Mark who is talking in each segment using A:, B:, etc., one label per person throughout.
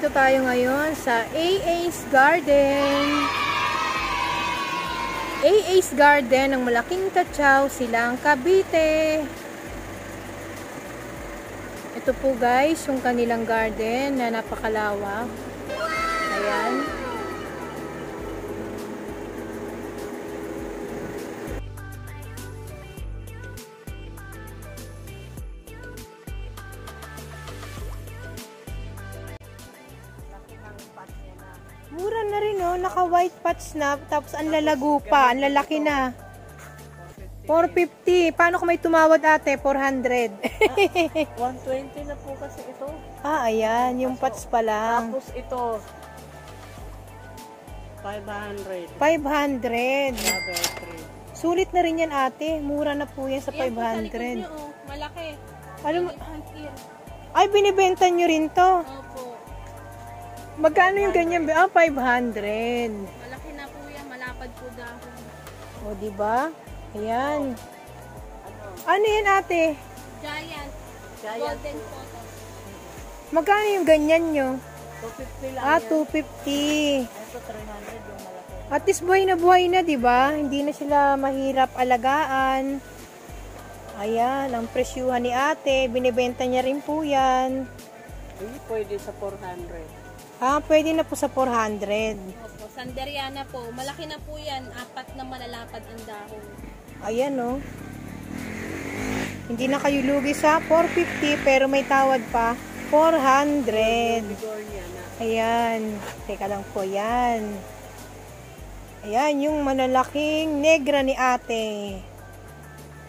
A: Nandito tayo ngayon sa AA's Garden. AA's Garden ng Malaking Cachao, Silang, Cavite. Ito po guys, yung kanilang garden na napakalawak. Ayan. Mura na rin oh, naka white pots na, tapos ang lalago pa, ang lalaki na. 450. Paano kung may tumawad ate? 400.
B: 120 na po kasi ito.
A: Ah, ayan, yung pots pa lang.
B: Tapos ito 500.
A: 500.
B: Double 3.
A: Sulit na rin yan ate. Mura na po yan sa 500.
C: Yan po, oh. Malaki.
A: Alam mo,
C: Elephant ear.
A: ay binibenta nyo rin to.
C: Opo.
A: Magkano yung ganyan? Ah, 500.
C: Malaki na po yan. Malapad po dahon.
A: O, diba? Ayan. Ano yan ate?
C: Giant.
B: Giant
C: Golden
B: po.
C: photo.
A: Magkano yung ganyan nyo?
B: 250 lang
A: Ah,
B: yan.
A: 250.
B: Ito 300 yung malaki.
A: At least buhay na, diba? Hindi na sila mahirap alagaan. Ayan, ang presyuhan ni ate. Binibenta niya rin po yan.
B: Hindi pwede sa 400.
A: Ah, pwede na po sa 400.
C: Opo. Sanderiana po. Malaki na po yan. 4 na malalapad ang dahon.
A: Ayan, oh. Hindi na kayo lugi sa 450, pero may tawad pa. 400.
B: Bigornia na.
A: Ayan. Teka lang po, yan. Ayan, yung malalaking negra ni ate.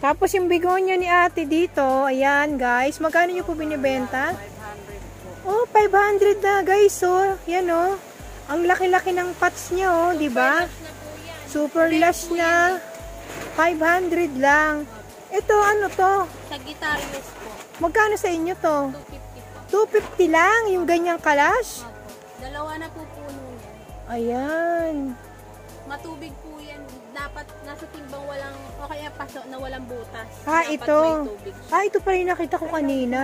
A: Tapos yung bigonya ni ate dito, ayan guys. Magkano nyo po binibenta?
B: 500 po.
A: Oh, 500 na guys, oh. Yan, oh. Ang laki-laki ng pots niya, oh. Diba?
C: Lush na po yan.
A: Super lush na. 500 lang. Ito, ano to?
C: Sagittarius po.
A: Magkano sa inyo to?
C: 250 po.
A: 250 lang, yung ganyang kalash.
C: Opo. Dalawa na po puno yan.
A: Ayan.
C: Matubig po yan. Dapat nasa timbang walang, o kaya paso na walang butas.
A: Ah,
C: Dapat
A: ito.
C: may tubig.
A: Ah, ito pa rin nakita ko kanina.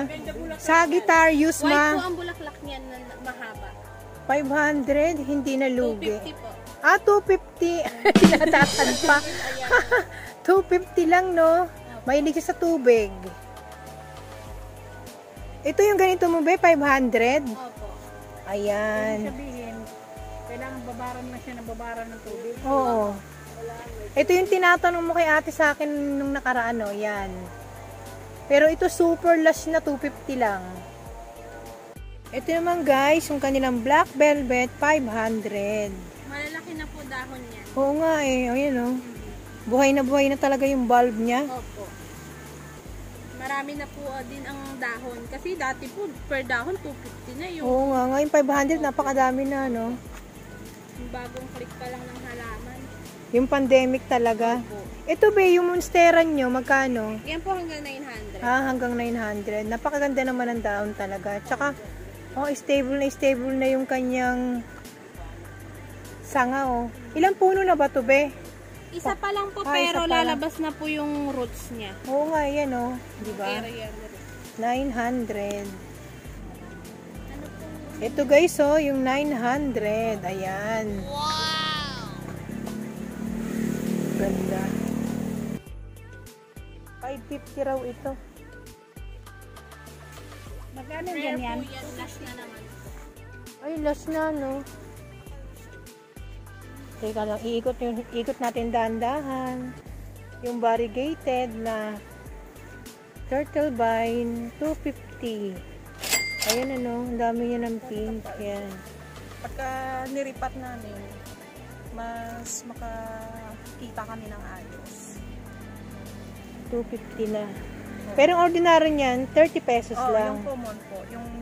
A: Sagittarius,
C: White po
A: ma.
C: ang bulaklak niyan na mahaba.
A: 500, hindi na lugi.
C: 250 po.
A: Ah, 250. Tinatatan pa. 250 lang, no? Mahilig siya sa tubig. Ito yung ganito mo, be? 500?
C: Opo.
A: Ayan.
B: Sabihin, kailangan babaran na siya ng babaran ng tubig.
A: Oo. Ito yung tinatanong mo kay ate sa akin nung nakaraan, no? Yan. Pero ito super lush na 250 lang. Ito naman guys, yung kanilang black velvet 500.
C: Malalaki na po dahon niyan.
A: Oo nga eh. Ayan oh. Buhay na talaga yung bulb niya.
C: Opo. Marami na po din ang dahon. Kasi dati po, per dahon, 250 na yung,
A: Oo nga. Ngayon 500, napakadami na, no?
C: yung bagong click pa lang ng halaman.
A: Yung pandemic talaga.
C: Opo.
A: Ito ba, yung monstera nyo, magkano?
C: Yan po hanggang 900.
A: Ah, hanggang 900. Napakaganda naman ang dahon talaga. Tsaka, oh, stable na yung kanyang sanga, oh. Ilang puno na ba to, be?
C: Isa pa lang po,
A: Ah, isa
C: pero
A: pa lang.
C: lalabas na po yung roots niya.
A: Oo nga, yan, oh. Diba?
C: Pero yan.
A: 900.
C: Ano po?
A: Ito guys, oh, yung 900. Ayan.
C: Wow!
A: Ganda. 550 raw ito.
B: Magkano
C: Rare
B: ganyan?
C: po yan, last na naman.
A: Ay, last na, no? Teka lang, ikot natin dahan-dahan. Yung variegated na turtle vine, 250. Ayan, ano, ang dami niya ng pink. Yan.
B: Pagka niripat namin, mas makakita kami ng ayos.
A: 250 na. Pero ang ordinary niyan, 30 pesos lang.
B: Yung common po.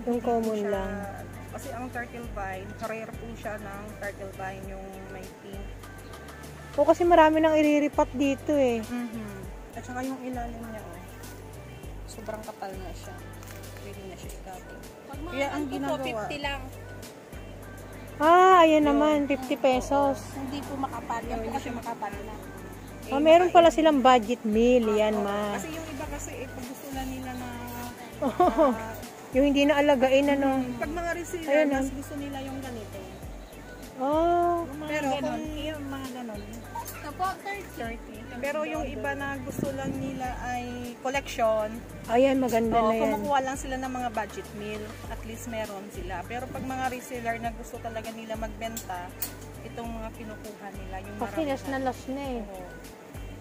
B: Yung
A: common
B: siya,
A: lang.
B: Kasi ang turtle vine, rare po siya ng turtle vine yung may pink.
A: O kasi marami nang iriripat dito eh.
B: At saka yung ilalim niya, sobrang kapal na siya. Pwede na siya ikatin.
C: Pag mga
B: Kaya ang
C: ano po,
B: ginagawa,
C: 50 lang.
A: Ah, ayan naman, 50 pesos.
C: Hindi po makapal. Yan po kasi makapal na.
A: Ah, meron pala silang budget meal. Yan, ma.
B: Kasi yung iba kasi, pag gusto na nila na
A: Yung hindi na alagain, ano.
B: Pag mga reseller,
A: Ayan,
B: mas gusto nila yung ganito.
A: Oh.
B: Pero kung yung mga ganon,
C: Ito po, 30.
B: pero yung iba na gusto lang nila ay collection,
A: Ayan, maganda na yan.
B: kumukuha lang sila ng mga budget meal, at least meron sila. Pero pag mga reseller na gusto talaga nila magbenta, itong mga kinukuha nila, yung
A: Kasi
B: maramihan.
A: nas na las na eh.
B: Oo.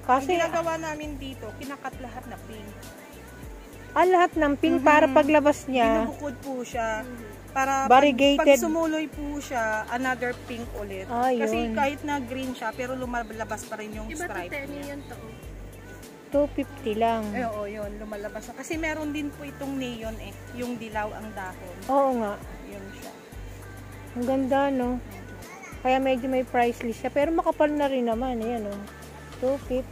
A: Kasi,
B: Ang ginagawa namin dito, kinakat lahat na pink.
A: lahat ng pink para paglabas niya,
B: Binubukod po siya. Para
A: Variegated.
B: pag sumuloy po siya, another pink ulit.
A: Ah,
B: Kasi
A: yun.
B: kahit na green siya, pero lumalabas pa rin yung
C: Iba to
B: stripe
C: 10
B: niya.
C: yun to.
A: 250 lang.
B: Oo, yun, lumalabas na. Kasi meron din po itong neon eh, yung dilaw ang dahon.
A: Oo nga.
B: Yun siya.
A: Ang ganda, no? Kaya medyo may price list siya. Pero makapal na rin naman. Ayan, oh. 250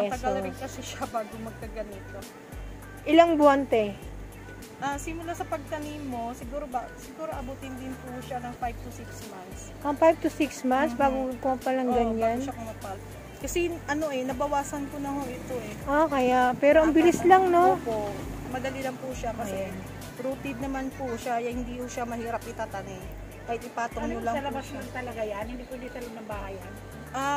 B: Ang tagal rin
A: pesos.
B: kasi siya bago magkaganito.
A: Ilang buwan, te?
B: Simula sa pagtanim mo, siguro abutin din po siya ng 5 to 6 months.
A: Ang 5 to 6 months bago kumapal ng
B: Oo,
A: ganyan.
B: bago siya kumapal. Kasi nabawasan ko na ho ito eh.
A: Kaya. Pero ang bilis lang, no?
B: Opo, madali lang po siya kasi
A: Ayan.
B: rooted naman po siya, hindi po siya mahirap itatanim. Kahit ipatong nyo lang po siya.
D: talaga yan, hindi pwede sa loob ng bahay yan.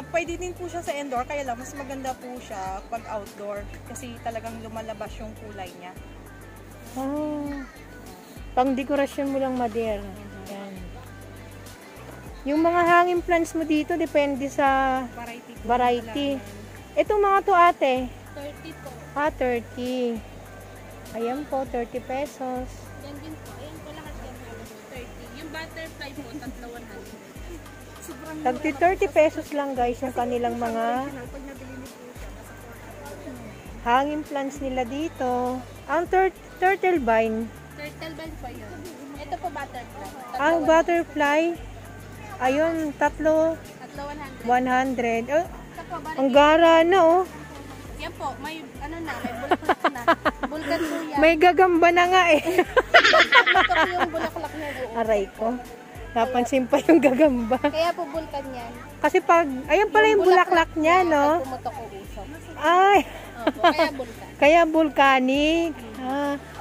B: Pwede din po siya sa indoor, kaya lang mas maganda po siya pag outdoor kasi talagang lumalabas yung kulay niya.
A: Pang dekorasyon mo lang, Mader. Yan. Yung mga hanging plants mo dito, depende sa
B: Variety po.
A: variety. Itong mga to, ate.
C: 30 po.
A: 30. Ayan po, 30 pesos.
C: Yan din po. Ayan po lahat yan. 30. Yung butterfly po, tatlo 100.
B: Sobrang
A: Tagti 30 pesos lang, guys, yung kanilang mga
B: pag nabili niyo po siya,
A: hanging plants nila dito. Ang turtle vine.
C: Turtle vine po yun. Ito po butterfly.
A: Ang butterfly, ayun, tatlo,
C: Tatlo 100.
A: 100. Oh,
C: Ito po,
A: ang gara na, oh.
C: yan po, may ano na, may bulaklak na. Bulkan po yan.
A: May gagamba na nga, eh.
C: Ito po yung bulaklak na doon.
A: Aray ko. Napansin pa yung gagamba.
C: Kaya po bulkan yan.
A: Kasi pag, ayun pala yung bulaklak niya, no?
C: Pag pumutok o usok.
A: Ay,
C: Opo, kaya bulkan.
A: kaya volcanic.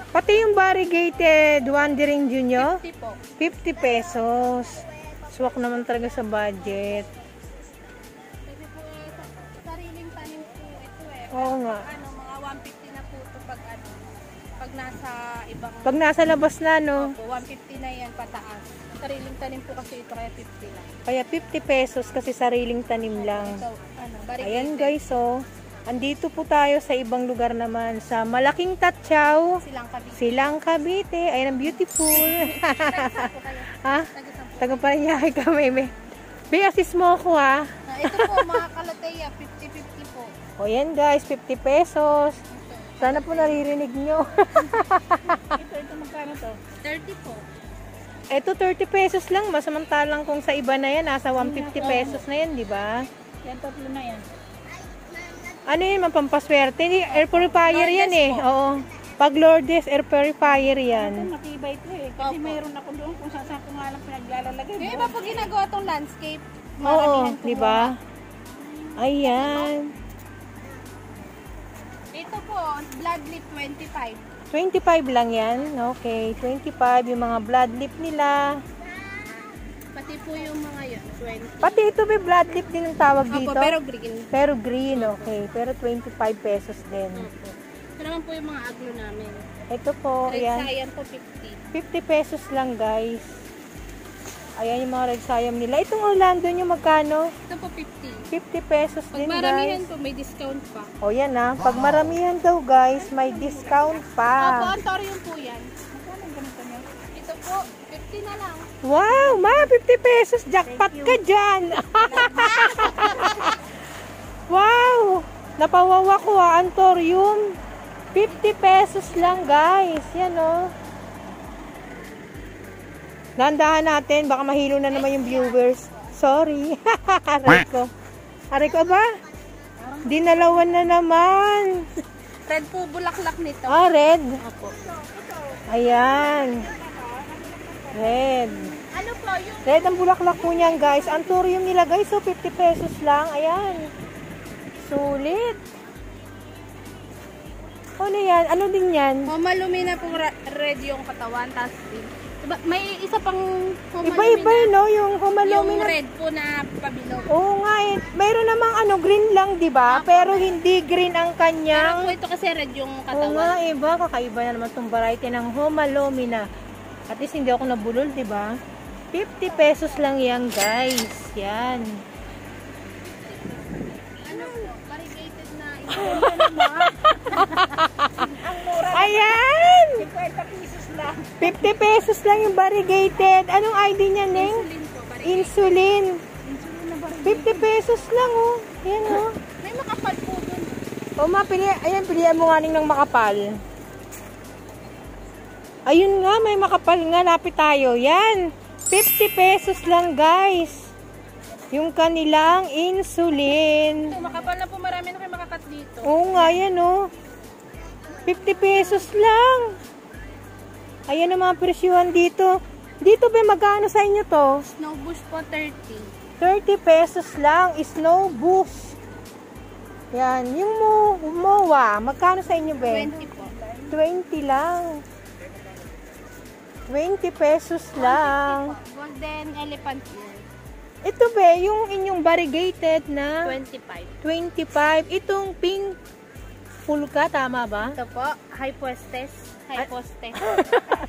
A: Pati yung variegated Wandering Junior,
C: 50 po.
A: 50 pesos. Swak naman talaga sa budget.
C: Kasi po, sariling tanim po ito eh.
A: Oo nga.
C: Ano, mga 150 na po ito pag ano, pag nasa ibang,
A: Pag nasa labas na, no?
C: opo, 150 na yan pataas. Sariling tanim po kasi ito, kaya 50 lang.
A: Kaya 50 pesos kasi sariling tanim lang.
C: Ito, ano, variegated.
A: Ayan guys, oh. Andito po tayo sa ibang lugar naman. Sa Malaking Tatyaw,
C: Silang kabit.
A: Silang Cavite. Ayan, ang beautiful.
C: Po kayo.
A: Ha?
C: Taga-sampo.
A: Taga Parañaque kami. Be, assist mo ako, ha?
C: Ito po, mga kalateya, 50-50 po.
A: O yan guys, 50 pesos. Sana po naririnig nyo.
D: Ito magkano to?
C: 30 po.
A: Ito 30 pesos lang. Masamantalang kung sa iba na yan, nasa 150 pesos na yan, di ba?
D: Yan, tatlo na yan.
A: Ano yun, mapampaswerte? Hindi, air purifier yan
C: Lourdes
A: eh.
C: po.
A: Oo. Pag Lourdes, air purifier
D: Ito,
A: yan.
D: matibay ito eh. Kasi
C: Opo.
D: mayroon ako doon kung saan ko nga lang pinaglalagay.
C: Yung iba po ginagawa tong landscape.
A: Oo,
C: Maramihan
A: di ba? Ayan.
C: Ito po, blood leaf 25.
A: 25 lang yan. Okay, 25 yung mga blood leaf nila.
C: Pati po yung mga yun, 20.
A: Pati ito may blood leaf din ang tawag
C: Opo,
A: dito.
C: pero green.
A: Pero green, okay. Pero 25 pesos din.
C: Opo. Ito naman po yung mga aglo namin.
A: Ito po,
C: Red
A: ayan.
C: Cyan po 50.
A: 50 pesos lang, guys. Ayan yung mga red sayam nila. Itong Orlando nyo magkano?
C: Ito po 50.
A: 50 pesos
C: Pag
A: din,
C: maramihan
A: guys.
C: po, may discount pa.
A: O yan na. Pag maramihan daw, guys, may discount
C: Opo,
A: pa.
C: Antorium po yan. Ito po, 50 na lang.
A: Wow, ma, 50 pesos. Jackpot ka dyan. Wow. Napawawa ko Antorium. 50 pesos lang, guys. Yan, oh. Nandahan natin. Baka mahilo na naman yung viewers. Sorry. Aray ko. Aray ko ba? Dinalawan na naman.
C: Red po, bulaklak nito.
A: Ah, red.
C: Opo.
A: Ayan. Red.
C: Ano po, yung
A: Red ang bulaklak po niyan, guys. Antorium nila, guys. So, 50 pesos lang. Ayan. Sulit. Ano yan? Ano din yan?
C: Homa Lumina po red yung katawan. Tapos diba, may isa pang Homa
A: Iba-iba
C: Lumina.
A: no? Yung Homa
C: Yung
A: Lumina.
C: red po na pabilog.
A: Oo nga eh. Mayroon namang green lang, di ba? Pero hindi green ang
C: Pero
A: kanyang...
C: po ito kasi red yung
A: Oo
C: katawan.
A: nga, iba. Kakaiba na naman itong variety ng Homa Lumina. At least hindi ako nabulol, di ba? 50 pesos lang yan, guys. Yan.
C: Ano po? Variegated na
A: Ayan!
D: 50 pesos lang.
A: 50 pesos lang yung variegated. Anong ID niya, Neng?
C: insulin po.
A: Insulin. 50 pesos lang, oh. Ayan, oh.
C: May makapal po dun.
A: O, ayan, pilihan mo nga Neng ng makapal. Ayun nga, may makapal nga. Lapit tayo. Yan. 50 pesos lang, guys. Yung kanilang insulin.
C: Ito, makapal na po. Marami na kayo makakat dito.
A: Oo nga, yan, oh. 50 pesos lang. Ayan ang mga presyuhan dito. Dito ba, magkano sa inyo to?
C: Snow bush po 30.
A: 30 pesos lang. Snow Boost. Yan. Yung MOA, magkano sa inyo, ba?
C: 20 po.
A: 20 lang. 20 pesos lang.
C: Golden elephant ear.
A: Ito ba, yung inyong variegated na
C: 25.
A: 25. Itong pink pulka, tama ba?
C: Ito po, high postess. High postess.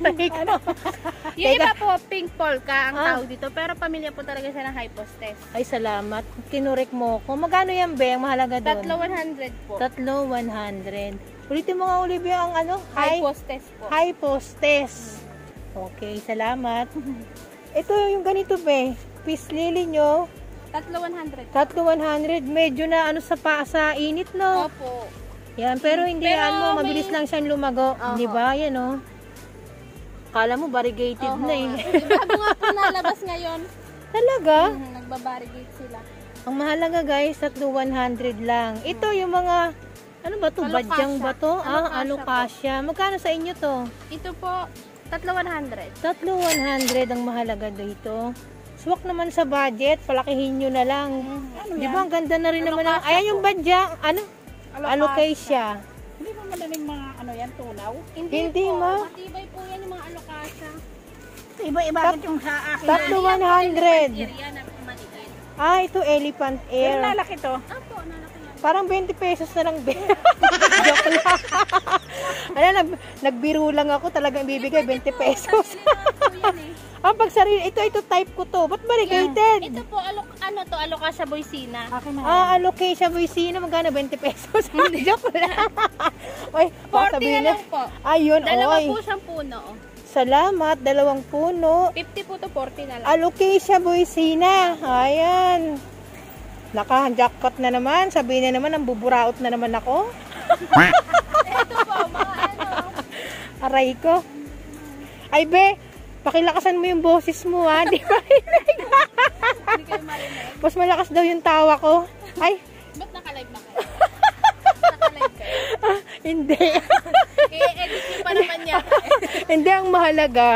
A: Ano?
C: Yung
A: Teka.
C: iba po, pink polka ang
A: Ah.
C: tawag dito. Pero pamilya po talaga siya ng high postess.
A: Ay, salamat. Kinurek mo ko. Magkano yan, be? Ang mahalaga doon?
C: Tatlo 100 po.
A: Tatlo, 100. Ulitin mo nga, Olivia, ang
C: High postess po.
A: High postess. Okay, salamat. Ito yung ganito, be. Peace lily nyo.
C: Tatlo 100.
A: Tatlo, 100. Medyo na sa init, no?
C: Opo.
A: Yan, pero hindi
C: Pero
A: mabilis
C: may-
A: lang siyang lumago.
C: Oho.
A: Di ba? Yan, oh. Kala mo, variegated
C: Oho.
A: na eh.
C: Bago nga po nalabas ngayon.
A: Talaga?
C: Nagbabarigate sila.
A: Ang mahalaga, guys, tatlo 100 lang. Ito yung mga, ano ba to?
C: Alokasya.
A: Badyang ba to?
C: Alokasya
A: Alokasya. Magkano sa inyo to?
C: Ito po, tatlo 100.
A: Tatlo 100 ang mahalaga dito. Swak naman sa budget, palakihin nyo na lang. Di ba, ang ganda na rin naman. Ayan yung badya, alocasia.
D: Hindi mo madaling mga tunaw.
A: Hindi,
C: po.
A: ma.
C: Matibay po yan yung mga alokasya.
D: Iba-iba yung sa akin.
A: Tatlo
C: Yan po,
A: 100.
C: area na maliit.
A: Ah, ito elephant
D: Pero
A: ear.
D: lalaki to.
C: Apo, nalaki yan.
A: Parang 20 pesos na lang. Joke lang. Nagbiro lang ako, talagang bibigay 20 pesos.
C: Sarili na po yan eh.
A: Pag sarili, ito type ko to. Ba't variegated?
C: Ito po, alokasya boysina.
D: Akin na.
A: Alocasia Boysina, magkano 20 pesos? Joke lang. Oy,
C: 40
A: sabihin
C: na lang po.
A: Ayun,
C: Dalawa
A: oy.
C: po siyang puno.
A: Salamat, 2 puno.
C: 50 po to 40 na lang.
A: Alocasia Boysina. Ayan. Naka-jackpot na naman. Sabihin na naman, ang buburaot na naman ako.
C: Ito po, mga
A: Aray ko. Ay, be, pakilakasan mo yung boses mo, ha? Di ba?
C: Hindi kayo marinig.
A: Mas malakas daw yung tawa ko. Ay,
C: Ba't naka-live ba kayo? Naka-live kayo?
A: hindi.
C: I-edit nyo pa naman yan.
A: Hindi, ang mahalaga,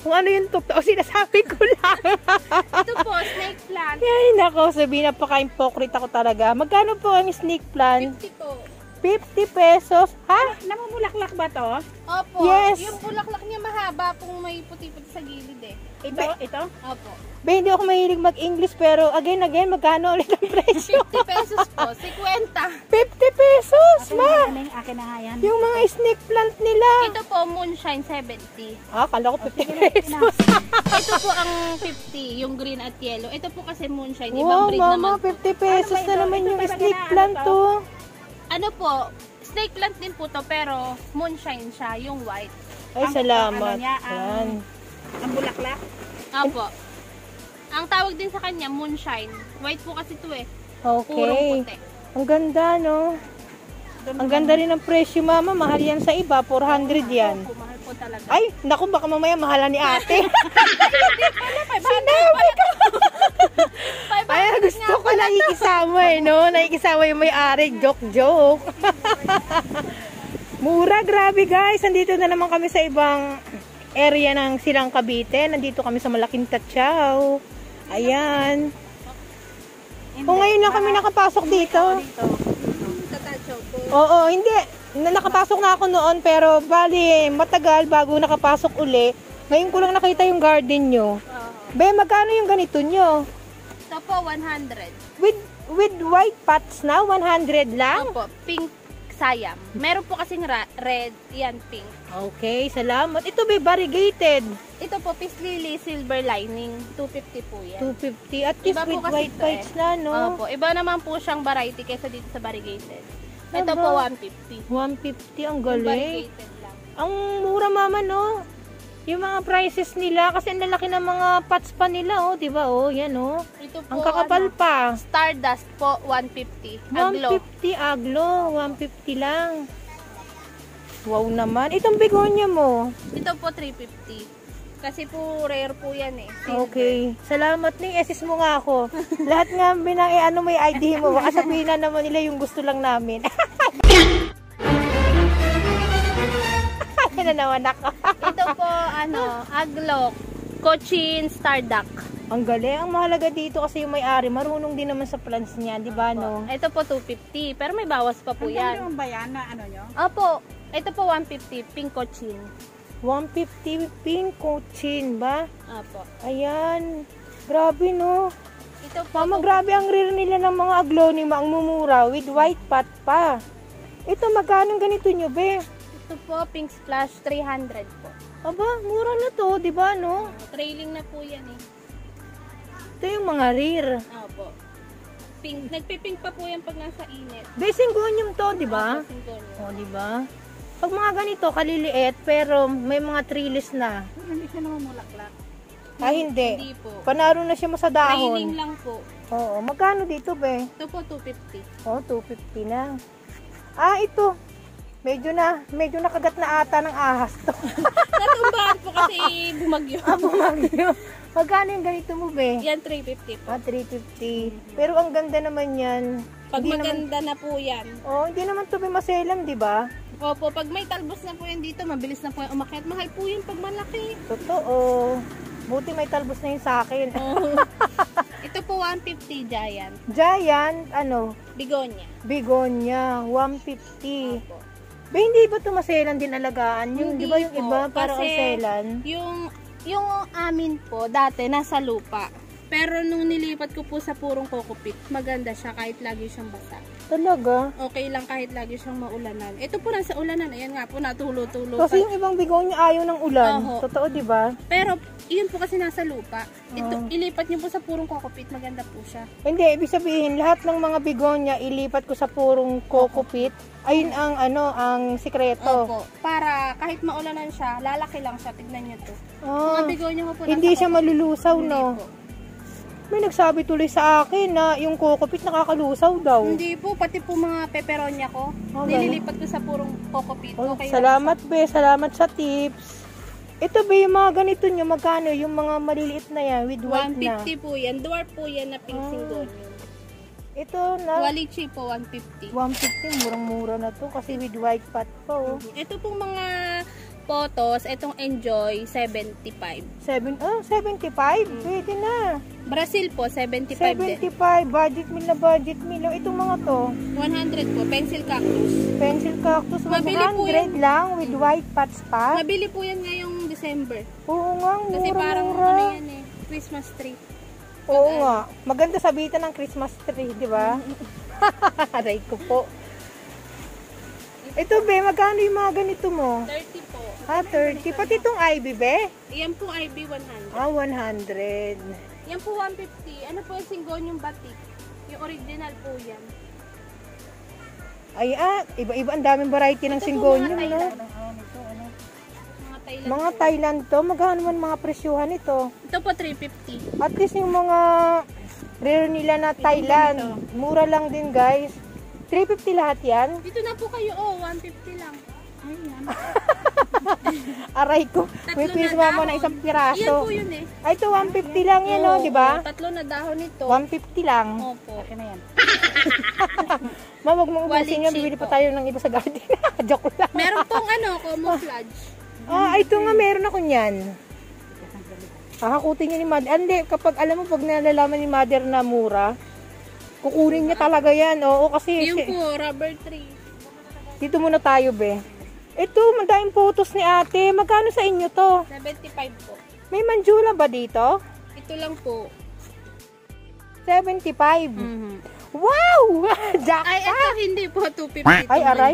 A: kung ano yung totoo, sinasabi ko lang.
C: Ito po, snake plant.
A: Ay, nako, sabihin, napaka-hypocrite ako talaga. Magkano po ang snake plant?
C: 50 po.
A: 50 pesos. Ha?
D: Namumulaklak ba to?
C: Opo.
A: Yes.
C: Yung bulaklak niya mahaba pong may puti-puti sa gilid eh.
D: Ito?
C: Opo.
A: Ba, hindi ako mahilig mag-English, pero again, magkano ulit ang presyo?
C: 50 pesos po. 50.
A: 50 pesos, ma!
D: Akin na nga yan.
A: Yung mga snake plant nila.
C: Ito po, moonshine 70.
A: Kala ko 50 pesos.
C: Ito po ang 50, yung green at yellow. Ito po kasi moonshine,
A: Wow,
C: ibang breed
A: mama,
C: naman po.
A: 50 pesos
D: Ano ba
A: na
D: ito?
A: naman
D: Ito
A: yung
D: talaga
A: snake
D: na
A: plant
D: ano
A: to.
C: Ano po, snake plant din po to, pero moonshine siya, yung white.
A: Ay, salamat.
D: ano niya,
A: Yan.
D: Ang bulaklak.
C: Opo. Ang tawag din sa kanya, moonshine. White po kasi to eh. Purong
A: Okay.
C: puti.
A: Ang ganda, no? Ang ganda rin ng presyo, mama. Mahal yan sa iba. 400 yan.
C: Opo, mahal po talaga.
A: Ay, naku, baka mamaya mahalan ni ate.
C: Sinabi ka!
A: Ay, gusto ko nakikisama eh, no? Nakikisama yung may-ari. Joke. Mura, grabe guys. Nandito na naman kami sa ibang area ng Silang Cavite. Nandito kami sa Malaking Tachaw. Ayan. Kung ngayon lang kami nakapasok dito.
C: Sa Tacho po.
A: Oo, hindi. Nakapasok na ako noon, pero bali, matagal bago nakapasok uli. Ngayon ko lang nakita yung garden nyo. Be, magkano yung ganito nyo?
C: Ito po, 100.
A: With white pots na, 100 lang?
C: Opo, pink sayam. Meron po kasing red, yan pink.
A: Okay, salamat. Ito be, variegated.
C: Ito po, peace lily, silver lining. 250 po yan.
A: 250. At least
C: Iba po
A: with
C: kasi
A: white
C: ito
A: pots na, no?
C: Opo, iba naman po siyang variety kaysa dito sa variegated. Ito
A: Aba.
C: po, 150.
A: 150, ang
C: Yung
A: galing.
C: variegated lang.
A: Ang mura mama, no? Yung mga prices nila, kasi ang lalaki ng mga pots pa nila, oh, di ba? Oh, yan, oh.
C: Ito po,
A: Ang kakapal pa.
C: Stardust po, 150. Aglo.
A: 150 aglo, 150 lang. Wow naman. Itong begonia mo.
C: Ito po, 350. Kasi po, rare po yan eh. Silver.
A: Okay. Salamat ni SS mo nga ako. Lahat nga ano may ID mo. Baka sabihin na naman nila yung gusto lang namin. Yan na naman ako.
C: Ito po, aglo, cochin, starduck.
A: Ang galing. Ang mahalaga dito kasi yung may-ari, marunong din naman sa plants niya, di ba, no?
C: Ito po, 250. Pero may bawas pa po yan.
B: Ang bayan na ano nyo?
C: Opo, ito po, 150. Pink cochin.
A: 150 pink cochin ba?
C: Opo.
A: Ayan. Grabe, no?
C: Ito po,
A: Mama, grabe ang rare nila ng mga aglonema, ang mumura, with white pot pa. Ito, magkano ganito nyo, be?
C: ito po, pink splash, 300 po.
A: Aba, mura na to, di ba, no?
C: Trailing na po yan eh.
A: Ito yung mga rare.
C: Opo. Pink, nagpipink pa po yan pag nasa init.
A: Besingonium to, di ba?
C: Opo, singgonyo.
A: O, di ba? Pag mga ganito, kaliliit, pero may mga trellis na.
B: Hindi siya naman mulaklak.
A: Ay, hindi.
C: Hindi po.
A: Panaro na siya mo sa
C: Trailing
A: dahon.
C: lang po.
A: Oo, magkano dito, be?
C: Ito po, 250.
A: Oh, 250 na. Ah, ito. Medyo nakagat na ata ng ahas to.
C: Natumbahan po kasi bumagyo.
A: Bumagyo. Magkano yung ganito mo, be?
C: Yan, 350 po.
A: Ah, 350. Pero ang ganda naman yan.
C: Pag
A: Hindi
C: maganda na po yan.
A: Oh, hindi naman to be maselan, di ba?
C: Opo, pag may talbos na po yan dito, mabilis na po yung umakyat. Mahal po yun pag malaki.
A: Totoo. Buti may talbos na yun sa akin.
C: Ito po, 150 giant.
A: Giant, ano?
C: Begonia.
A: Begonia, 150.
C: Opo.
A: Ba, hindi ba ito maselan din alagaan? Yung,
C: Hindi
A: di ba yung
C: po,
A: iba, para
C: kasi
A: selan?
C: Yung amin po, dati nasa lupa. Pero nung nilipat ko po sa purong kokopit, maganda siya kahit lagi siyang basa.
A: Talaga?
C: Okay lang kahit lagi siyang maulanan. Ito po nasa ulanan, ayan nga po, natulo-tulo.
A: Kasi yung ibang begonia ayaw ng ulan.
C: Oho.
A: Totoo, di ba?
C: Pero, yun po kasi nasa lupa. Ito, ilipat niyo po sa purong kokopit, maganda po siya.
A: Hindi, ibig sabihin, lahat ng mga begonia ilipat ko sa purong coco pit. Ayun ang, ang sikreto.
C: Opo. Para kahit maulanan siya, lalaki lang siya. Tignan niyo to.
A: Ah,
C: Mga begonia ko po
A: hindi
C: nasa
A: siya
C: kokopit.
A: malulusaw,
C: Hindi
A: no?
C: po.
A: May nagsabi tuloy sa akin na yung coco pit nakakalusaw daw.
C: Hindi po, pati po mga peperonia ko,
A: Oh,
C: nililipat ko sa purong kokopit.
A: Oh,
C: Okay lang
A: salamat, be. Salamat sa tips. Ito, be, yung mga ganito nyo, magkano? Yung mga maliliit na yan, with white na.
C: 150 po yan. Dwarf po yan na pink singonium.
A: Ito na,
C: Walichi po, 150.
A: 150, murang-mura na to kasi with white pot pa, oh.
C: Ito pong mga photos, itong Enjoy, 75.
A: 75? Pwede na.
C: Brazil po, 75 din.
A: 75, budget meal na budget meal. Oh, itong mga to,
C: 100 po, pencil cactus.
A: pencil cactus,
C: Mabili po
A: 100 lang with white pots pa.
C: Mabili po yan ngayong December.
A: Oo nga,
C: Kasi parang
A: mura-mura.
C: ano yan eh, Christmas tree.
A: Oo nga. Maganda sabitan ng Christmas tree, di ba? Aray ko po. Ito, be, magkano yung mga ganito mo?
C: 30 po.
A: Ah, 30. Pati itong ivy, be?
C: Yan po IB 100.
A: Ah, 100.
C: Yan po 150. Ano po yung Singonium batik? Yung original po yan.
A: Ay, iba-iba. Ang daming variety ng
C: Ito po,
A: singonium,
C: mga
A: no?
C: Mga Thailand.
A: Mga Thailand to. Magkano man mga presyuhan ito?
C: Ito po 350.
A: At least yung mga rare nila na Thailand. Mura lang din, guys. 350 lahat yan.
C: Dito na po kayo, 150 lang. Ayan.
A: Aray ko. May
C: Tatlo
A: piso
C: na
A: mo
C: dahon.
A: na isang
C: Yan
A: piraso.
C: po yun eh.
A: Ay, ito 150 lang yan, no? Di ba?
C: Tatlo na dahon nito.
A: 150 lang.
C: Opo. Okay na yan.
A: Ma, wag mong ubusin yan.
C: Walichi
A: Bibili pa
C: po.
A: tayo ng iba sa garden. Joke lang.
C: Meron pong camouflage.
A: Ito nga, meron ako niyan. Kakakutin niya ni Mother. Hindi, kapag alam mo, pag nalalaman ni Mother na mura, kukunin niya talaga yan. Oo, kasi...
C: Yung po, rubber tree.
A: Dito muna tayo, be. Ito, madaming photos ni ate. Magkano sa inyo to?
C: 75 po.
A: May manjula ba dito?
C: Ito lang po.
A: 75. Wow! Jackpot!
C: Ay, ito hindi po 250.
A: Ay, aray.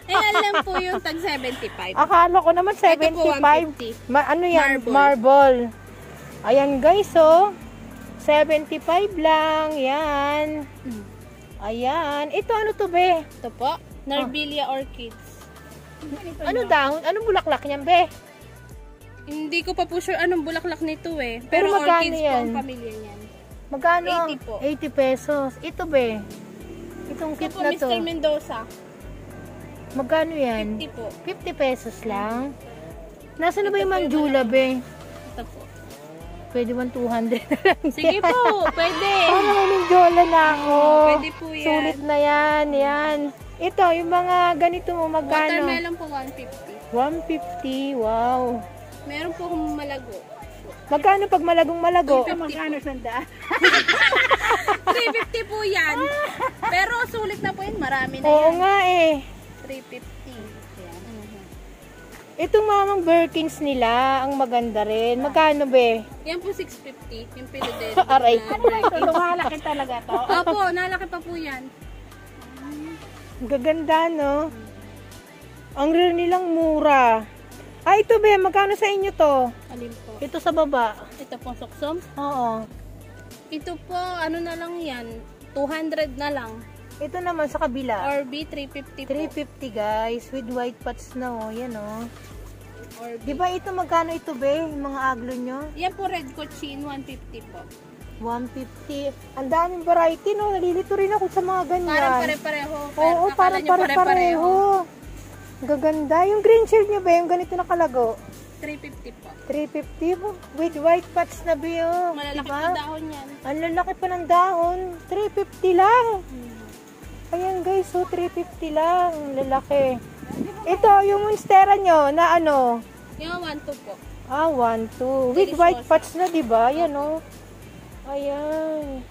C: Ayan lang po yung tag 75.
A: Akala ko naman 75.
C: Ito po, 150.
A: Ano yan?
C: Marble.
A: Marble. Ayan guys, oh. 75 lang. Yan. Ayan. Ito ano to, be?
C: Ito po, Narbilia Orchids.
A: Ano dahon? Anong bulaklak niyan, be?
C: Hindi ko pa po sure anong bulaklak nito eh.
A: Pero
C: Pero
A: magkano
C: orchids po
A: yan?
C: ang pamilya niyan.
A: Magkano?
C: 80 po.
A: 80 pesos. Ito, be? Itong
C: Ito
A: kit
C: po,
A: na to.
C: Mr. Mendoza.
A: Magkano yan?
C: 50 po.
A: 50 pesos lang. Nasaan na ba yung manjula, be?
C: Ito po.
A: Pwede 1, 200 na lang.
C: Sige po, pwede.
A: Parang may manjula na ako.
C: Pwede po yan.
A: Sulit na yan. Yan. Ito, yung mga ganito mo, magkano?
C: Watermelon po 150.
A: 150. Wow.
C: Meron po akong malago.
A: Magkano pag malagong malago?
D: Ito magkano sandaan?
C: 350 po yan. Pero sulit na po yun. Marami na
A: Oo
C: yan.
A: nga eh.
C: 350.
A: Itong mamang Birkins nila, ang maganda rin. Magkano, be?
C: Yan po 650. Yung Philodendron.
A: Aray.
D: Lumalaki talaga to.
C: Opo, nalaki pa po yan.
A: Ang gaganda, no? Ang rare nilang mura. Ah, ito, be. Magkano sa inyo to?
C: Alin po?
A: Ito sa baba.
C: Ito po, suksom.
A: Oo.
C: Ito po, ano na lang yan. 200 na lang.
A: Ito naman sa kabila.
C: Orb 350 po.
A: 350, guys. With white pots na, oh. Yan, oh.
C: Orb.
A: Di ba ito, magkano ito, be? Yung mga aglo nyo?
C: Yan po, red cochin, 150 po.
A: 150. Ang daming variety, no? Nalilito rin ako sa mga ganyan.
C: Parang pare-pareho.
A: Oo,
C: Akala
A: parang
C: nyo
A: pare-pareho. Gaganda. Yung green shirt nyo ba? Yung ganito nakalago?
C: 350 po.
A: 350 po. With white pots na ba yun?
C: Malalaki
A: Diba?
C: po dahon yan.
A: Ang lalaki pa ng dahon. 350 lang. Ayan guys, so 350 lang. Ang lalaki. Ito, yung monstera nyo na ano?
C: Yung 1-2 po.
A: Ah, 1, 2. With white pots na, diba? Ayan, oh. Ayan.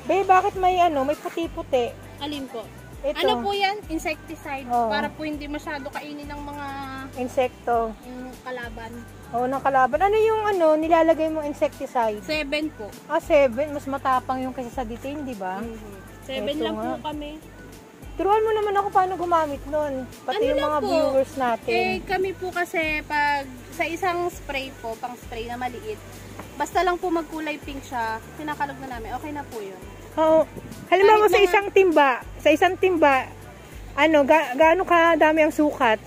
A: Be, bakit may ano? May puti-puti.
C: Alin po?
A: Ito.
C: Ano po yan? Insecticide.
A: Oo.
C: Para po hindi masyado kainin ng mga
A: Insekto.
C: kalaban.
A: Oo, ng kalaban. Ano yung ano, nilalagay mong insecticide?
C: 7 po.
A: Ah, 7. Mas matapang yung kaysa sa detain, di ba?
C: 7
A: Ito
C: lang
A: nga.
C: po kami.
A: Turuan mo naman ako paano gumamit nun. Pati
C: Ano
A: yung
C: lang
A: mga
C: po?
A: viewers natin.
C: Eh, kami po kasi pag sa isang spray po, pang spray na maliit, basta lang po magkulay pink siya, kinakalog na namin. Okay na po yun.
A: Oo. Halimbawa
C: Kahit
A: sa
C: mga-
A: isang timba, ano, gaano ka dami ang sukat?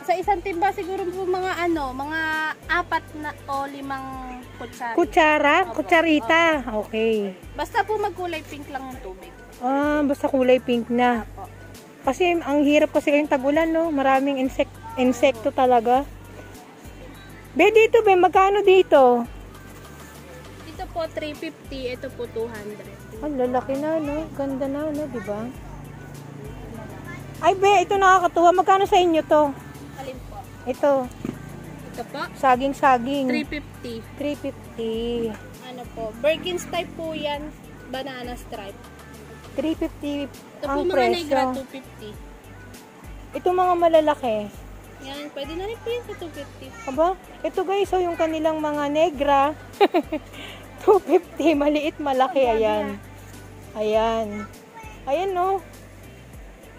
C: Sa isang timba siguro po mga mga 4 na o 5 kutsara.
A: Kutsara?
C: Opo.
A: Kutsarita? Okay.
C: Basta po magkulay pink lang yung tubig.
A: Ah, basta kulay pink na.
C: Opo.
A: Kasi ang hirap kasi ngayong tag-ulan, no? Maraming insekto talaga. Be, dito, be, magkano dito?
C: Ito po 350, ito po 200.
A: Ang lalaki na, no? Ganda na, no? Diba? Ay, be, ito nakakatuwa. Magkano sa inyo to?
C: Alin po?
A: Ito,
C: Ito po,
A: saging-saging.
C: 350.
A: 350.
C: Ano po, Birkins type po yan, banana stripe.
A: 350
C: Ito
A: ang
C: po mga negra,
A: presyo.
C: 250.
A: Ito mga malalaki.
C: Yan, pwede na rin po yan sa 250.
A: Aba, ito guys, so yung kanilang mga negra. 250, maliit, malaki. Ayan. Ayan. Ayan, no?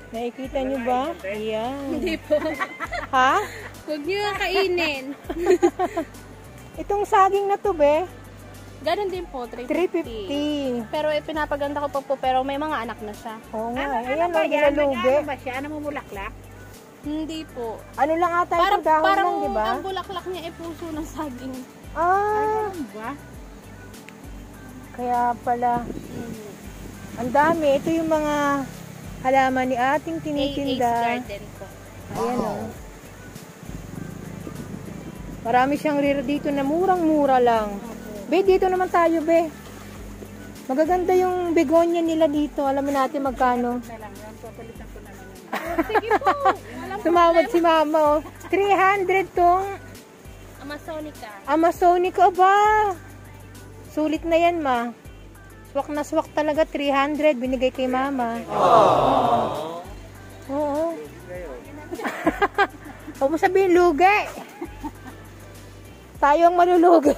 A: Nakikita nyo ba? Ayan.
C: Hindi po.
A: Ha?
C: Huwag nyo nga kainin.
A: Itong saging na to, be?
C: Ganon din po, 350.
A: 350.
C: Pero pinapaganda ko pa po, pero may mga anak na siya.
A: Oo nga.
D: Ano
A: Ayan,
D: ba
A: no,
D: yan?
A: nilalugi.
D: Ano ba siya? Ano mamulaklak?
C: Hindi po.
A: Ano lang ata
C: Parang,
A: ito, dahon
C: parang
A: lang, di ba?
C: ang bulaklak niya ay puso ng saging.
A: Ah,
D: Ano ba?
A: kaya pala. Ang dami. Ito yung mga halaman ni ating
C: Ace
A: tinitinda.
C: Garden po.
A: Ayan, oh. Marami siyang rare dito na murang-mura lang. Be, dito naman tayo, be. Magaganda yung begonia nila dito. Alam mo natin magkano.
D: Na lang yan. Papalitan ko na lang.
C: Sige po. Walang
A: Tumawad si mama, oh. 300 tong
C: Amazonica.
A: Amazonica ba? Sulit na yan, ma. Swak na swak talaga. 300. Binigay kay mama. Oo. Huwag mo sabihin lugi. Tayo ang malulugi.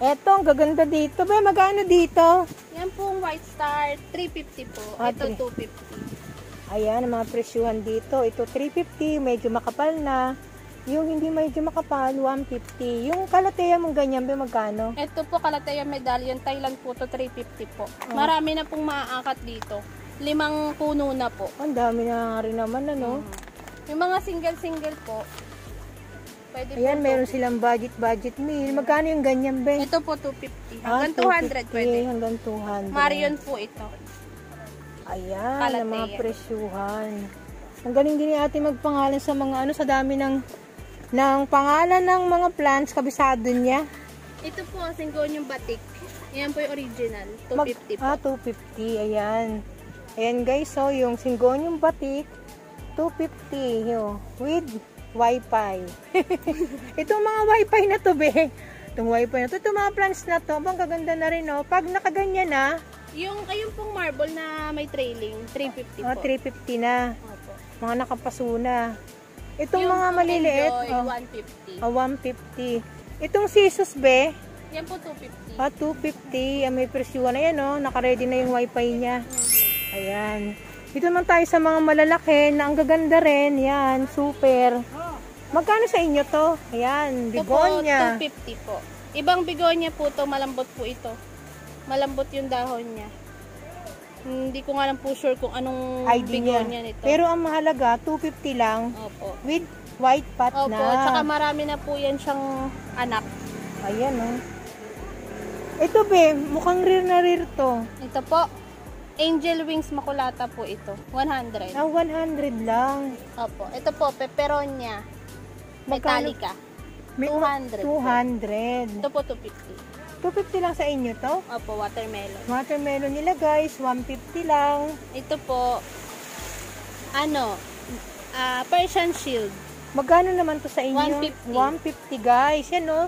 A: Eto, ang gaganda dito. Ba, magkano dito?
C: Yan pong white star, 350 po.
A: Ah,
C: Ito, 250.
A: Ayan, ang mga presyuhan dito. Ito, 350. Medyo makapal na. Yung hindi medyo makapal, 150. Yung kalateya mong ganyan, ba, magkano?
C: Ito po, Kalateya Medallion, Thailand po to 350 po. Marami na pong maaangkat dito. 5 puno na po.
A: Ang dami na nga rin naman, ano?
C: Yung mga single-single po, pwede
A: Ayan,
C: po.
A: meron silang budget meal. Magkano yung ganyan, be?
C: Ito po 250.
A: Ah,
C: Hanggang 200
A: 250,
C: pwede.
A: Hanggang 200.
C: Marion po ito.
A: Ayan,
C: Kalateya.
A: ang mga presyuhan. Ang galing din ni ate magpangalan sa mga ano, sa dami ng pangalan ng mga plants, kabisado niya.
C: Ito po, Syngonium Batik. Yan po yung original. 250 po.
A: 250. Ayan. Ayan guys, so yung Syngonium Batik, 250. Yo, with Wi-Fi. Itong mga Wi-Fi na to, be. Itong Wi-Fi na to. Itong mga plants na to, bang kaganda na rin, oh. Pag nakaganyan na,
C: Yung ayun pong marble na may trailing, 350 po.
A: 350 na.
C: Opo.
A: Mga nakapasuna. Itong
C: Yung
A: mga maliliit,
C: Enjoy,
A: oh,
C: 150.
A: 150. Itong sisus, be,
C: Yan po 250.
A: 250. May presyuhan na yan, oh. Naka-ready na yung wifi niya. Ayan. Dito naman tayo sa mga malalaki na ang gaganda rin. Yan, super. Magkano sa inyo to? Ayan,
C: Ito po,
A: bigonya.
C: 250 po. Ibang bigonya po to, malambot po ito. Malambot yung dahon niya. Hindi ko nga lang po sure kung anong
A: ID niya.
C: bigonya nito.
A: Pero ang mahalaga, 250 lang
C: Opo.
A: with white pot
C: Opo,
A: na.
C: tsaka marami na po yan siyang anak.
A: Ayan, oh. Ito, be, mukhang rare na rare to.
C: Ito po, Angel Wings Makulata po ito. 100.
A: 100 lang.
C: Opo. Ito po, Peperonia.
A: Magkano?
C: Metallica.
A: May
C: 200 po.
A: 200.
C: Ito po, 250.
A: 250 lang sa inyo to.
C: Opo, watermelon.
A: Watermelon nila guys, 150 lang.
C: Ito po, Persian Shield.
A: Magkano naman to sa inyo?
C: 150.
A: 150 guys. Yan oh.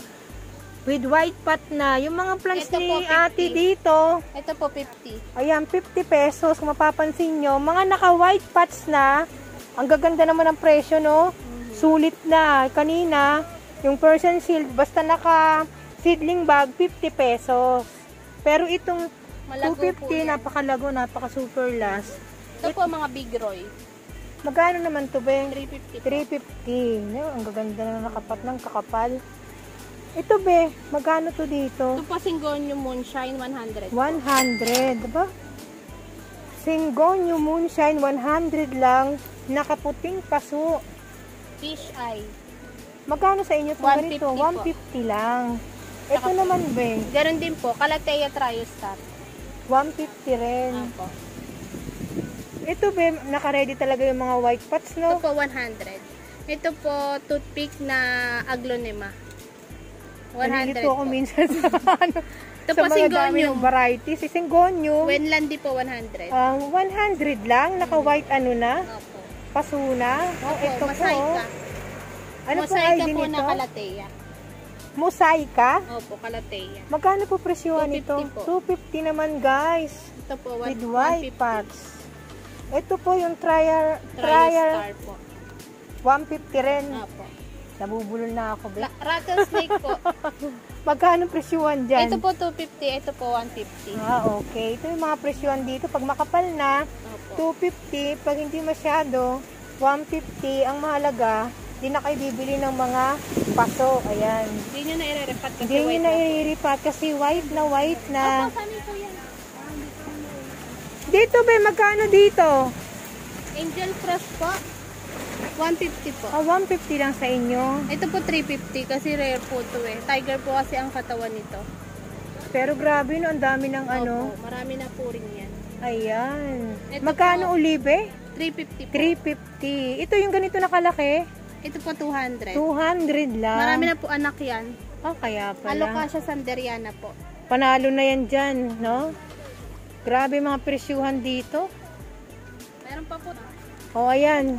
A: With white pot na. Yung mga plants
C: Ito
A: ni
C: po, 50.
A: ate dito.
C: Ito po, 50.
A: Ayan, 50 pesos. Kung mapapansin nyo, mga naka-white pots na. Ang gaganda naman ng presyo, no? Sulit na. Kanina, yung Persian Shield, basta naka-seedling bag, 50 pesos. Pero itong
C: Malago po
A: 250,
C: yan.
A: napakalago, napaka-super last.
C: Ito po, mga Big Roy.
A: Magkano naman to, be?
C: 350 po.
A: 350. No, ang gaganda na nakapat ng kakapal. Ito, be, magkano to dito?
C: Ito po, Syngonium Moonshine, 100.
A: 100, diba? Syngonium Moonshine, 100 lang. Nakaputing paso.
C: Fish Eye.
A: Magkano sa inyo itong
C: 150
A: ganito?
C: po.
A: 150 lang. Ito naman, be,
C: Ganon din po, Calathea Triostar.
A: 150 rin.
C: Opo.
A: Ito, be, naka-ready talaga yung mga white pots,
C: Ito
A: no?
C: po, 100. Ito po, toothpick na Aglonema. 100
A: Nalilito ako
C: po.
A: minsan sa, ano,
C: Ito
A: sa
C: po,
A: mga dami
C: Syngonium.
A: ng varieties. Si Syngonium,
C: Wenlandi po, 100.
A: 100 lang. Naka-white ano na?
C: Opo.
A: Pasuna. Oh,
C: Opo,
A: ito po.
C: Mosaika.
A: Ano po
C: Mosaika
A: ID
C: po
A: nito?
C: na Calathea.
A: Mosaika?
C: Opo, Calathea.
A: Magkano po presyuhan nito?
C: 250 po.
A: 250 naman, guys.
C: Ito po,
A: With white
C: 150.
A: pots. Ito po yung trial
C: Triostar po.
A: 150 rin.
C: Opo.
A: Nabubulol na ako, be.
C: Rattlesnake po.
A: Magkano presyuhan dyan?
C: Ito po 250, ito po 150.
A: Okay. Ito yung mga presyuhan dito. Pag makapal na,
C: Opo.
A: 250. Pag hindi masyado, 150. Ang mahalaga, hindi na kayo bibili ng mga paso. Ayan.
C: Hindi nyo na i-repat kasi
A: Hindi nyo
C: white
A: na
C: po.
A: iriripat kasi white na.
C: Opo, saan po yan?
A: Dito, be, magkano dito?
C: Angel Cross po. 150 po.
A: 150 lang sa inyo.
C: Ito po 350 kasi rare po ito eh. Tiger po kasi ang katawan nito.
A: Pero grabe, no, ang dami ng ano.
C: Opo, marami na po rin yan.
A: Ayan.
C: Ito
A: Magkano
C: po.
A: ulibe?
C: 350 po.
A: 350. Ito yung ganito na kalaki.
C: Ito po 200.
A: 200 lang.
C: Marami na po anak yan.
A: Oh, kaya pala.
C: Alocasia Sanderiana po.
A: Panalo na yan dyan, no? Grabe mga presyuhan dito.
C: Meron pa po.
A: Oh, ayan.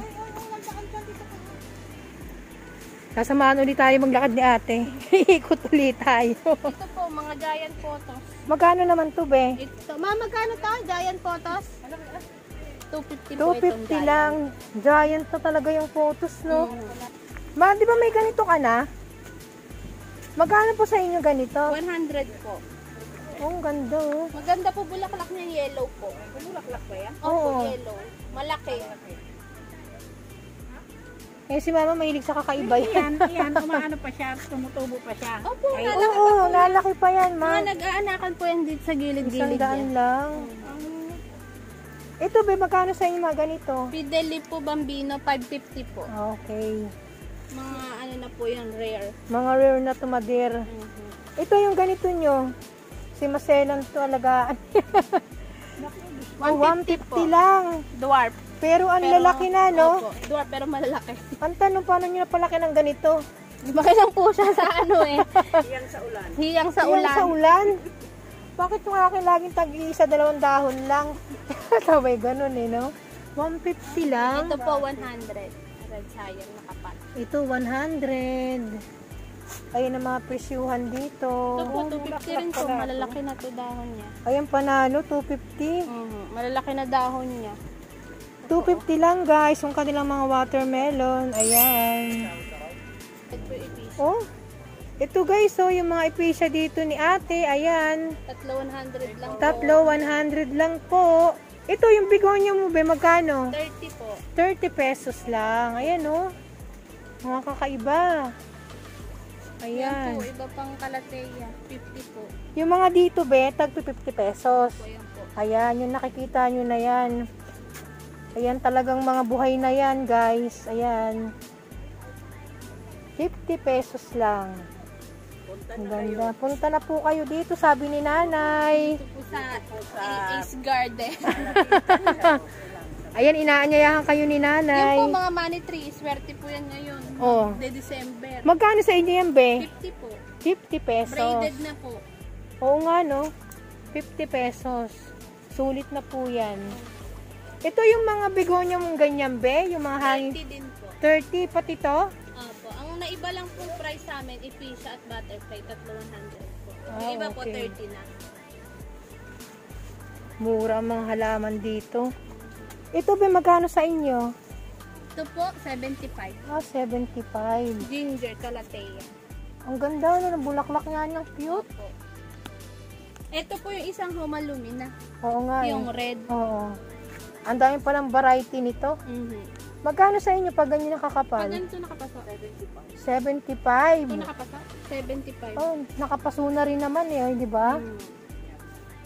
A: Sasamahan ulit tayo maglakad ni ate. Ikot ulit tayo.
C: Ito po, mga giant photos.
A: Magkano naman to, be?
C: Ito, magkano to? Giant photos? 250 po itong
A: 250 lang. Giant na talaga yung photos, no? Ma, di ba may ganito ka na? Magkano po sa inyo ganito?
C: 100 po.
A: Oh, ang ganda, oh.
C: Maganda po bulaklak niya, yellow po.
D: Bulaklak ba yan?
C: Opo,
A: Oo.
C: yellow. Malaki.
A: Eh, si Mama mahilig sa kakaiba yan.
D: Yan, umaano pa siya, tumutubo pa siya.
C: Opo,
D: Ay,
C: lalaki
A: Oo,
C: pa po.
A: lalaki pa yan, Ma.
C: Mga nag-aanakan po yan dito sa gilid-gilid
A: 100
C: yan.
A: lang. Ito, be, magkano sa inyo mga ganito?
C: Fidelli po Bambino, 550 po.
A: Okay.
C: Mga ano na po yan, rare.
A: Mga rare na tumadir. Ito yung ganito nyo. Si Maselan to alagaan. 150 lang.
C: Dwarf.
A: Pero ang lalaki na, no?
C: Opo, dwarf pero malalaki.
A: Ang tanong, paano nyo napalaki ng ganito?
C: Lumaki lang po siya sa ano eh.
D: hiyang sa ulan.
C: Hiyang sa
A: Yan
C: ulan.
A: sa ulan? Bakit yung akin laging tag-iisa, 2 dahon lang? Sabay ganun eh, no? 150 lang.
C: Ito po 100. Red Giant na kapat.
A: Ito 100. Ayun ang mga presyuhan dito.
C: Ito po 250 rin po. Malalaki na to dahon niya.
A: Ayan panalo, 250.
C: Malalaki na dahon niya.
A: 250 lang guys, yung kanilang mga watermelon. Ayan.
C: Ito po ipis.
A: Oh, ito guys, so yung mga ipisya dito ni ate, ayan.
C: Tatlo 100 lang po.
A: Tatlo, 100 lang po. Ito yung bigonya mo, be, magkano?
C: 30 po.
A: 30 pesos lang. Ayan, oh. Mga kakaiba.
C: Yan
A: Ayan.
C: po, iba pang kalateya. 50 po.
A: Yung mga dito, be, tag 50 pesos.
C: Po yan po.
A: Ayan, yung nakikita nyo na yan. Ayan, talagang mga buhay na yan, guys. Ayan. 50 pesos lang. Ang ganda. Punta na po kayo dito, sabi ni nanay.
C: Ito po sa Ace Garden.
A: Ayan, inaanyayahan kayo ni
C: Yan
A: nanay.
C: po mga money tree. Swerte po yan ngayon.
A: Oh.
C: De December.
A: Magkano sa inyo yan, be?
C: 50 po.
A: 50 pesos.
C: Braided na po.
A: Oo nga, no? 50 pesos. Sulit na po yan. Ito yung mga begonya mong ganyan, be? Yung mga hangin.
C: 30 din po.
A: 30 pati to?
C: Opo. Ang naiba lang po price sa amin, ipisa at butterfly, tatlo 100 po.
A: Ah,
C: Yung iba po
A: okay.
C: 30 na.
A: Mura ang mga halaman dito. Ito, be, magkano sa inyo?
C: Ito po, 75.
A: Ah, 75.
C: Ginger, calathea.
A: Ang ganda, no? Ang bulaklak nga niyang cute.
C: Opo. Ito po yung isang Homalumina.
A: Oo nga,
C: Yung
A: eh.
C: red.
A: Oo. Ang dami palang variety nito. Magkano sa inyo pag ganyan
C: Pag
A: nakakapal?
C: ganito nakapasa, 75.
A: 75.
C: Ito nakapasa, 75.
A: Oh, nakapaso na rin naman eh, di ba?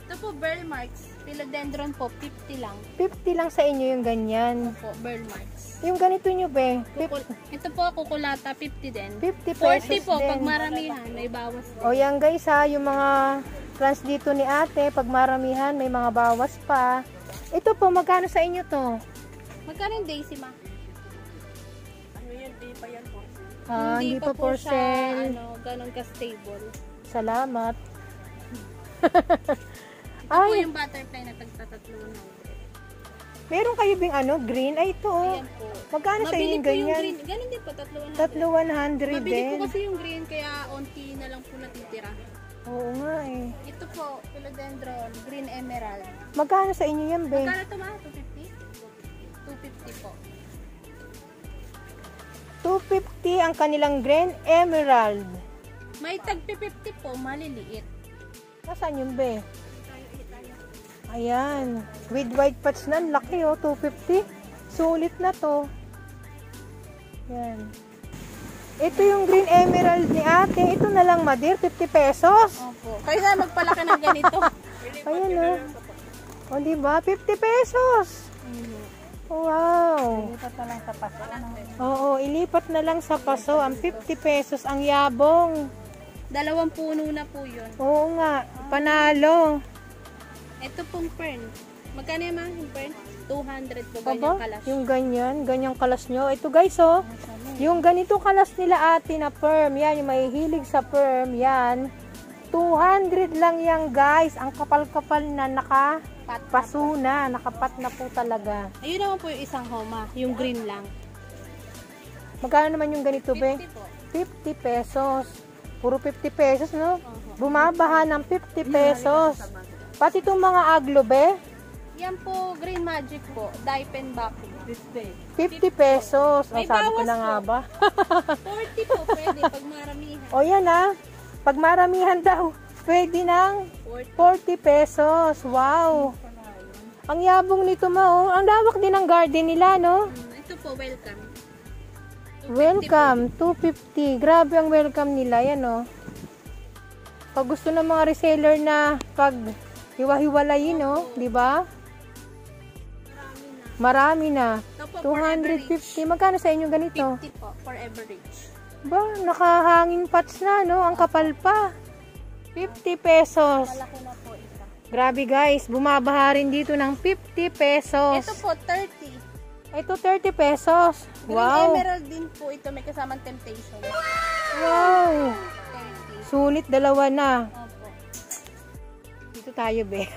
C: Ito po, Burl Marks. Philodendron po, 50 lang.
A: 50 lang sa inyo yung ganyan.
C: Opo, Burl Marks.
A: Yung ganito nyo, be?
C: Ito po, kukulata, 50 din.
A: 50 pesos
C: 40 po,
A: din.
C: pag maramihan, may bawas din.
A: O yan guys ha, yung mga trans dito ni ate, pag maramihan, may mga bawas pa. Ito po, magkano sa inyo to?
C: Magkano yung Daisy, ma?
A: Ah, hindi pa
C: po
A: for
C: siya,
A: sale.
C: ganun ka-stable.
A: Salamat.
C: Ito po
A: Ay,
C: yung butterfly na tagtatatlo na.
A: meron kayo bing ano, green? Ay, ito oh.
C: Ayan po.
A: Magkano sa
C: Mabili
A: inyo
C: po yung
A: ganyan?
C: green. Ganun din po, tatlo 100.
A: Tatlo 100
C: Mabili
A: din.
C: po kasi yung green, kaya onti na lang po natitira.
A: Oo nga eh.
C: Ito po, philodendron, green emerald.
A: Magkano sa inyo yan, be?
C: Magkano ito, ma? 250? 250 po.
A: 250 ang kanilang green emerald.
C: May tag 50 po, maliliit.
A: Nasaan yung be? Ayan. With white patch na, laki oh, 250. Sulit na to. Yan. Ito yung green emerald ni ate. Ito na lang, Madir, 50 pesos.
C: Opo. Kaya magpalaki ng ganito.
A: Ayan oh. O, diba? 50 pesos. Wow.
D: Ilipat na lang sa paso.
A: Oo, ilipat na lang sa paso. Ang 50 pesos, ang yabong.
C: 2 puno na po yun.
A: Oo nga, panalo.
C: Ito pong fern. Magkano yung mga yung fern? 200 po,
A: Aba,
C: ganyan kalas.
A: yung ganyang kalas nyo. Ito guys, oh. Yung ganito kalas nila ate na perm. Yan, yung may hilig sa perm. Yan. 200 lang yan guys. Ang kapal-kapal na nakapaso na. Nakapat na po talaga.
C: Ayun naman po yung isang homa. Yung green lang.
A: Magkano naman yung ganito, be?
C: 50 po.
A: 50 pesos. Puro 50 pesos, no? Bumabaha ng 50 pesos. Pati itong mga aglo, be?
C: Yan po, Green Magic po. Dye pen backing.
A: 50 pesos.
C: May
A: Ang sabi ko
C: bawas
A: na nga
C: po.
A: ba?
C: 40 po pwede pag maramihan.
A: O yan ah. Pag maramihan daw, pwede ng 40 pesos. Wow. Ang yabong nito ma, oh. Ang lawak din ng garden nila, no?
C: Ito po, welcome.
A: Welcome, 250. Grabe ang welcome nila, yan, oh. Pag gusto ng mga reseller na pag hiwa-hiwalayin, no? Di ba? Marami na.
C: Ito po, for average.
A: 250. Magkano sa inyo ganito?
C: 50 po, for average.
A: Ba, nakahanging pots na, no? Ang kapal pa. 50 pesos.
C: Malaki na po isa.
A: Grabe guys, bumabaha rin dito ng 50 pesos.
C: Ito po, 30.
A: Ito 30 pesos.
C: Green
A: Wow.
C: Emerald din po ito. May kasamang Temptation.
A: Wow.
C: 30.
A: Sulit, dalawa na.
C: Opo.
A: Dito tayo, be.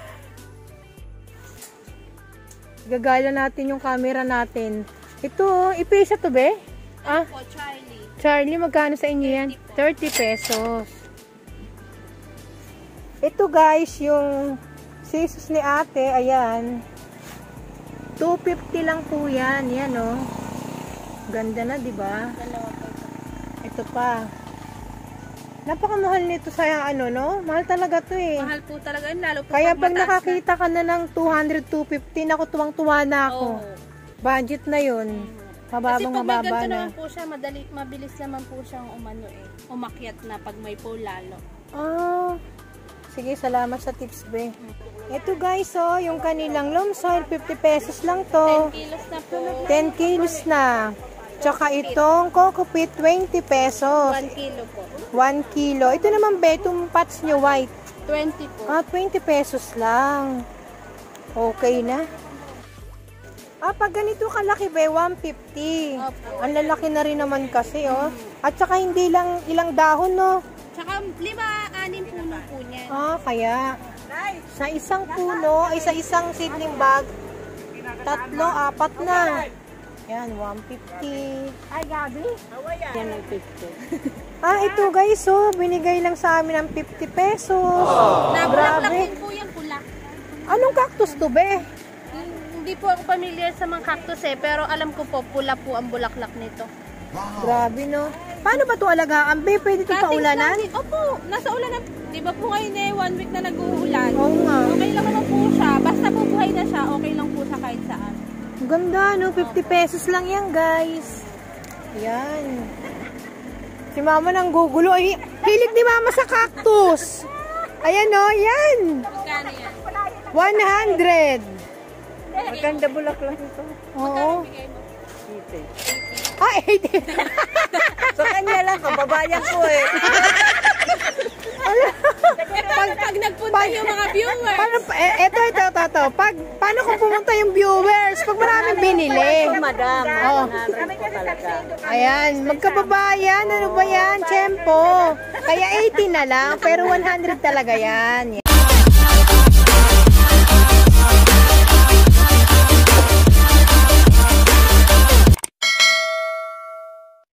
A: Gagala natin yung camera natin. Ito, ipisa to, be? Ah,
C: Po, Charlie.
A: Charlie, magkano sa inyo yan? 30 pesos. Ito guys, yung scissors ni ate, ayan. 250 lang po yan. Yan, oh. Ganda na, di ba?
C: Dalawa po.
A: Ito pa. Napakamahal nito sa ano, no? Mahal talaga to eh.
C: Mahal po talaga yun, lalo po
A: Kaya pag
C: mataas
A: nakakita ka na ng 200, 250, naku, tuwang-tuwa na
C: na.
A: ako.
C: Oo.
A: Budget na yun.
C: Kasi
A: Mababang
C: pag may
A: mababa
C: ganito
A: na.
C: naman po siya, mabilis naman po siyang umano eh. Umakyat na pag may po lalo.
A: Ah, sige, salamat sa tips, be. Ito guys, oh, yung kanilang loam soil, 50 pesos lang
C: 10
A: to.
C: kilos na po.
A: 10 kilos na. Tsaka itong coco peat, 20 pesos.
C: 1 kilo po.
A: 1 kilo. Ito naman, be, itong pots nyo white.
C: 20 po.
A: Ah, 20 pesos lang. Okay na. Ah, pag ganito kalaki, be, 150.
C: Opo.
A: Ang lalaki na rin naman kasi, oh. At saka hindi lang ilang dahon, no?
C: Tsaka 5-6 puno po niyan.
A: Ah, kaya sa isang puno, ay sa isang seedling bag, 3-4 na. Yan, 150.
D: Ay, Gabi. Yan ang 50.
A: Ah, ito guys, oh, binigay lang sa amin ng 50 pesos.
C: Nabulaklak
A: Grabe.
C: din po yan, pula.
A: Anong cactus to, be?
C: Hindi po ako familiar sa mga cactus eh, pero alam ko po, pula po ang bulaklak nito.
A: Grabe, no? Paano ba ito alagaan, be? Pwede ito paulanan?
C: Opo, nasa ulanan. Di ba po ngayon eh, 1 week na nag-uulan.
A: Oo nga.
C: Okay lang naman po siya. Basta po buhay na siya, okay lang po siya kahit saan.
A: Ang ganda, no? 50 pesos lang yan, guys. Yan. Si mama nang gugulo. Ay, hilig ni mama sa cactus. Ayan, no? Yan.
C: Magkano yan?
A: 100.
D: Maganda bulaklak ito.
A: Oo.
C: Bigay mo.
A: Ah, 80.
D: Sa kanya lang, kababayan ko eh.
C: Pag nagpunta yung mga viewers.
A: Paano, ito. Paano kung pumunta yung viewers? Pag maraming binili.
D: Madam,
A: Oh.
D: kami kasi talaga.
A: Ayan, magkababayan. Ano ba yan? Tiyempo. Kaya 80 na lang, pero 100 talaga yan.